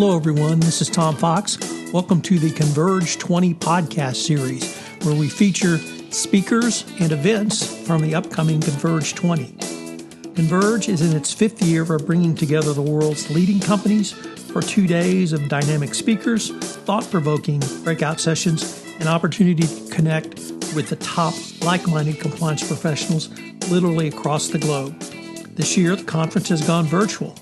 Hello, everyone. This is Tom Fox. Welcome to the Converge20 podcast series, where we feature speakers and events from the upcoming Converge 20. Converge is in its fifth year of bringing together the world's leading companies for 2 days of dynamic speakers, thought-provoking breakout sessions, and opportunity to connect with the top like-minded compliance professionals literally across the globe. This year, the conference has gone virtual,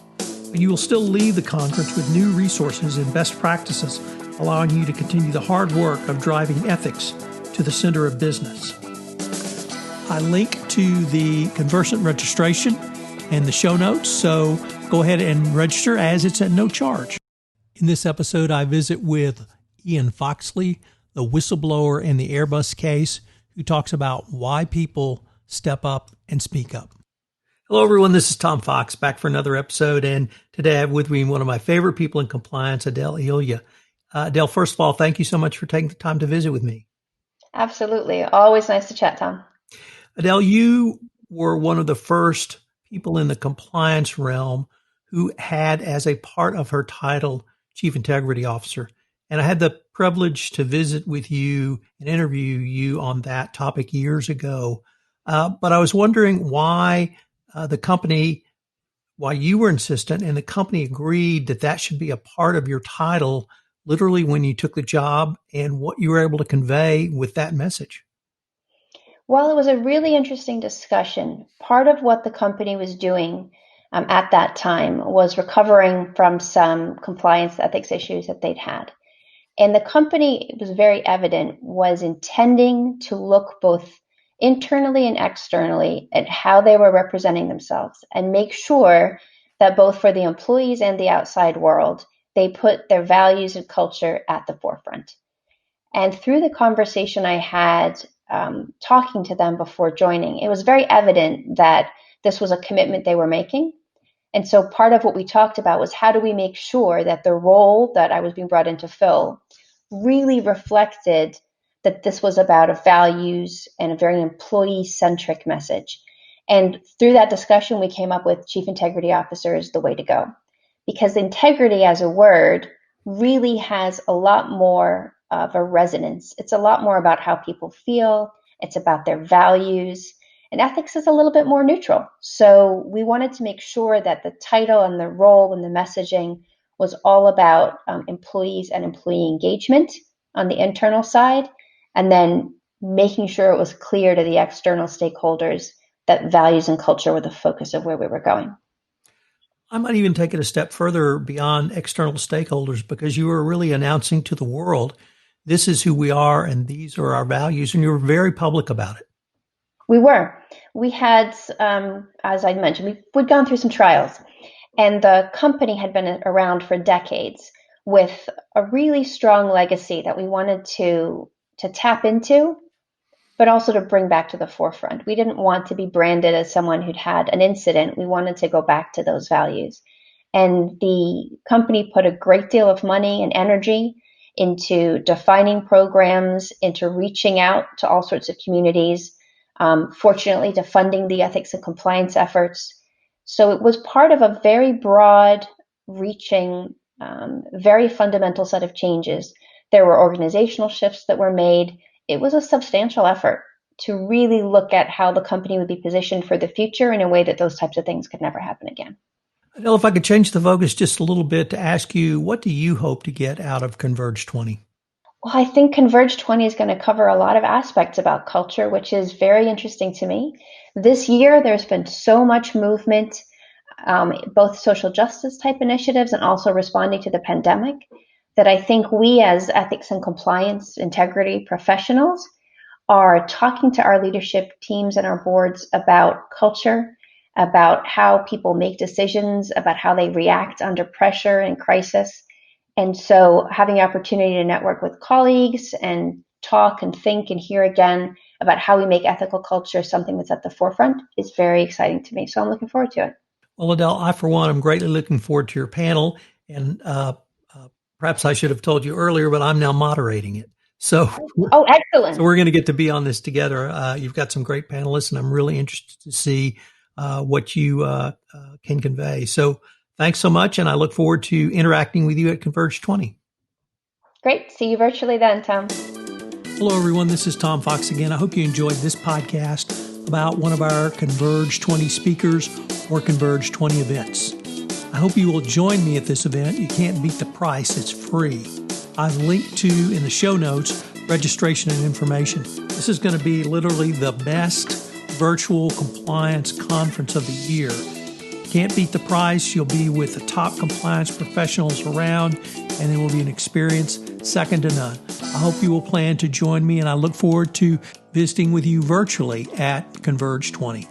but you will still leave the conference with new resources and best practices, allowing you to continue the hard work of driving ethics to the center of business. I link to the convergent registration and the show notes, so go ahead and register as it's at no charge. In this episode, I visit with Ian Foxley, the whistleblower in the Airbus case, who talks about why people step up and speak up. Hello, everyone. This is Tom Fox back for another episode. And today I have with me one of my favorite people in compliance, Adelle Elia. Adelle, first of all, thank you so much for taking the time to visit with me. Absolutely. Always nice to chat, Tom. Adelle, you were one of the first people in the compliance realm who had as a part of her title, Chief Integrity Officer. And I had the privilege to visit with you and interview you on that topic years ago. But I was wondering why why you were insistent and the company agreed that that should be a part of your title, literally when you took the job, and what you were able to convey with that message. Well, it was a really interesting discussion. Part of what the company was doing at that time was recovering from some compliance ethics issues that they'd had. And the company, it was very evident, was intending to look both internally and externally at how they were representing themselves and make sure that both for the employees and the outside world, they put their values and culture at the forefront. And through the conversation I had talking to them before joining, it was very evident that this was a commitment they were making. And so part of what we talked about was how do we make sure that the role that I was being brought in to fill really reflected that this was about a values and a very employee-centric message. And through that discussion, we came up with Chief Integrity Officer is the way to go. Because integrity as a word really has a lot more of a resonance. It's a lot more about how people feel. It's about their values. And ethics is a little bit more neutral. So we wanted to make sure that the title and the role and the messaging was all about employees and employee engagement on the internal side, and then making sure it was clear to the external stakeholders that values and culture were the focus of where we were going. I might even take it a step further beyond external stakeholders, because you were really announcing to the world, this is who we are and these are our values, and you were very public about it. We were. We had, as I mentioned, we'd gone through some trials, and the company had been around for decades with a really strong legacy that we wanted to tap into, but also to bring back to the forefront. We didn't want to be branded as someone who'd had an incident. We wanted to go back to those values. And the company put a great deal of money and energy into defining programs, into reaching out to all sorts of communities, fortunately to funding the ethics and compliance efforts. So it was part of a very broad reaching, very fundamental set of changes. There were organizational shifts that were made. It was a substantial effort to really look at how the company would be positioned for the future in a way that those types of things could never happen again. Adelle, if I could change the focus just a little bit to ask you, what do you hope to get out of Converge 20? Well, I think Converge 20 is going to cover a lot of aspects about culture, which is very interesting to me. This year, there's been so much movement, both social justice type initiatives and also responding to the pandemic, that I think we as ethics and compliance integrity professionals are talking to our leadership teams and our boards about culture, about how people make decisions, about how they react under pressure and crisis. And so having the opportunity to network with colleagues and talk and think and hear again about how we make ethical culture something that's at the forefront is very exciting to me. So I'm looking forward to it. Well, Adelle, I, for one, am greatly looking forward to your panel. And perhaps I should have told you earlier, but I'm now moderating it. So, excellent. So we're going to get to be on this together. You've got some great panelists, and I'm really interested to see what you can convey. So Thanks so much, and I look forward to interacting with you at Converge 20. Great. See you virtually then, Tom. Hello, everyone. This is Tom Fox again. I hope you enjoyed this podcast about one of our Converge 20 speakers or Converge 20 events. I hope you will join me at this event. You can't beat the price. It's free. I've linked to, in the show notes, registration and information. This is going to be literally the best virtual compliance conference of the year. Can't beat the price. You'll be with the top compliance professionals around, and it will be an experience second to none. I hope you will plan to join me, and I look forward to visiting with you virtually at Converge 20.